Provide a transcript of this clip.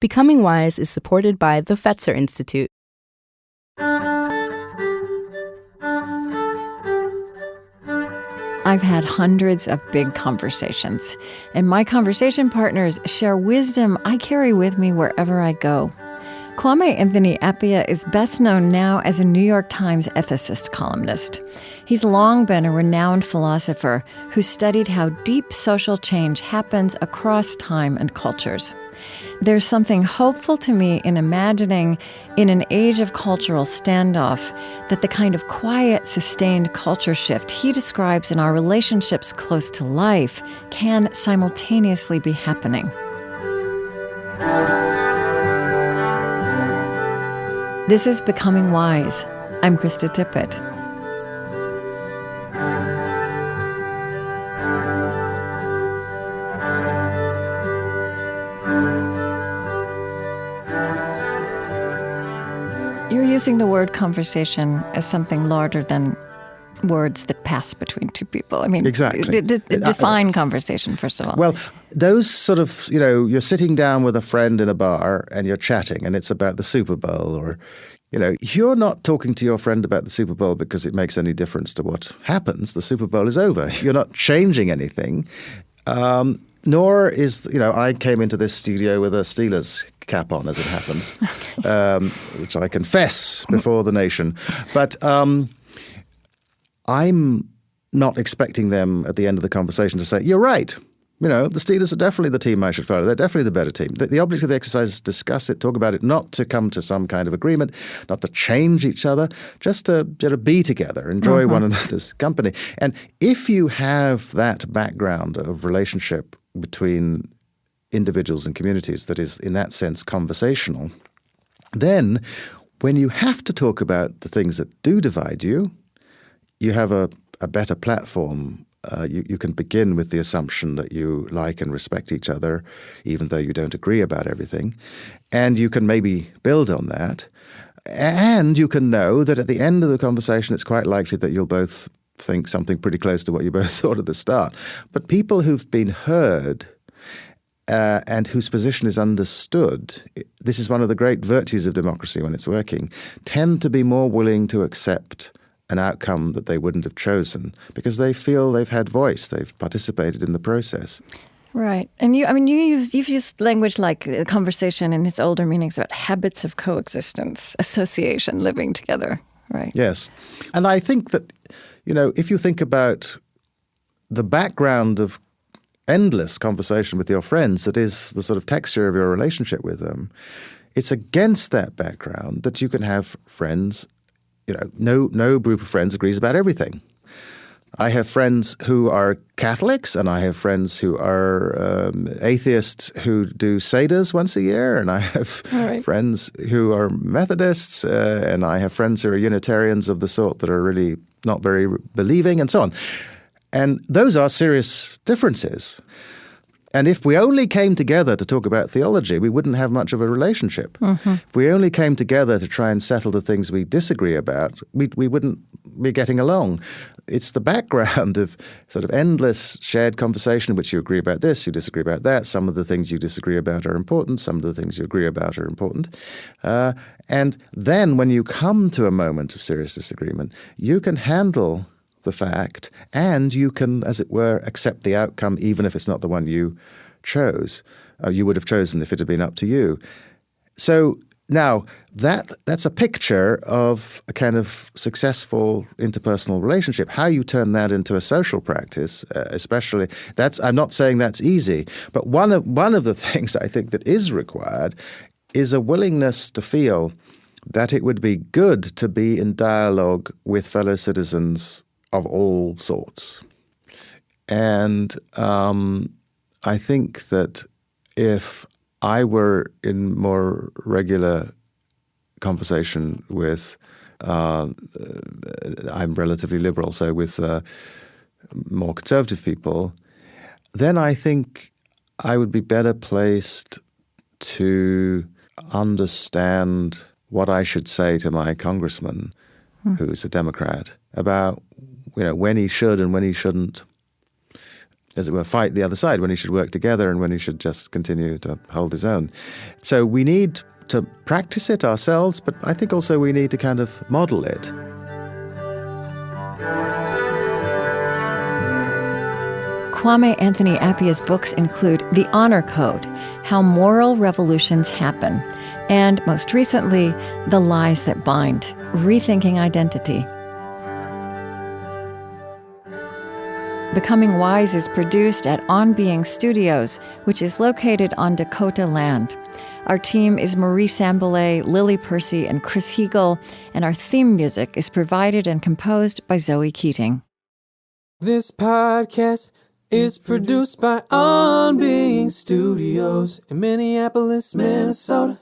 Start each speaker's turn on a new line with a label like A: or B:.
A: Becoming Wise is supported by the Fetzer Institute.
B: I've had hundreds of big conversations, and my conversation partners share wisdom I carry with me wherever I go. Kwame Anthony Appiah is best known now as a New York Times ethicist columnist. He's long been a renowned philosopher who studied how deep social change happens across time and cultures. There's something hopeful to me in imagining, in an age of cultural standoff, that the kind of quiet, sustained culture shift he describes in our relationships close to life can simultaneously be happening. This is Becoming Wise. I'm Krista Tippett. You're using the word conversation as something larger than words that pass between two people. I mean,
C: exactly.
B: Define conversation, first of all.
C: Well, those sort of, you're sitting down with a friend in a bar and you're chatting and it's about the Super Bowl or, you're not talking to your friend about the Super Bowl because it makes any difference to what happens. The Super Bowl is over. You're not changing anything. Nor is, I came into this studio with a Steelers cap on, as it happens, which I confess before the nation. But I'm not expecting them at the end of the conversation to say, you're right. The Steelers are definitely the team I should follow. They're definitely the better team. The object of the exercise is discuss it, talk about it, not to come to some kind of agreement, not to change each other, just to be together, enjoy one another's company. And if you have that background of relationship between individuals and communities that is, in that sense, conversational, then when you have to talk about the things that do divide you, you have a better platform. You can begin with the assumption that you like and respect each other, even though you don't agree about everything. And you can maybe build on that. And you can know that at the end of the conversation, it's quite likely that you'll both think something pretty close to what you both thought at the start. But people who've been heard and whose position is understood, this is one of the great virtues of democracy when it's working, tend to be more willing to accept an outcome that they wouldn't have chosen because they feel they've had voice, they've participated in the process.
B: Right. And you've used language like conversation in its older meanings about habits of coexistence, association, living together, right?
C: Yes. And I think that, if you think about the background of endless conversation with your friends, that is the sort of texture of your relationship with them, it's against that background that you can have friends. No group of friends agrees about everything. I have friends who are Catholics, and I have friends who are atheists who do seders once a year, and I have friends who are Methodists, and I have friends who are Unitarians of the sort that are really not very believing, and so on. And those are serious differences. And if we only came together to talk about theology, we wouldn't have much of a relationship. If we only came together to try and settle the things we disagree about, we wouldn't be getting along. It's the background of sort of endless shared conversation in which you agree about this, you disagree about that. Some of the things you disagree about are important. Some of the things you agree about are important. And then when you come to a moment of serious disagreement, you can handle the fact, and you can, as it were, accept the outcome even if it's not the one you chose. You would have chosen if it had been up to you. So now that's a picture of a kind of successful interpersonal relationship. How you turn that into a social practice, especially, I'm not saying that's easy, but one of the things I think that is required is a willingness to feel that it would be good to be in dialogue with fellow citizens of all sorts. And I think that if I were in more regular conversation with, I'm relatively liberal, so with more conservative people, then I think I would be better placed to understand what I should say to my congressman, who's a Democrat, about when he should and when he shouldn't as it were, fight the other side, when he should work together and when he should just continue to hold his own. So we need to practice it ourselves, but I think also we need to kind of model it.
B: Kwame Anthony Appiah's books include The Honor Code, How Moral Revolutions Happen, and most recently, The Lies That Bind, Rethinking Identity. Becoming Wise is produced at On Being Studios, which is located on Dakota land. Our team is Marie Sambalay, Lily Percy, and Chris Heagle, and our theme music is provided and composed by Zoe Keating.
D: This podcast is produced by On Being Studios in Minneapolis, Minnesota.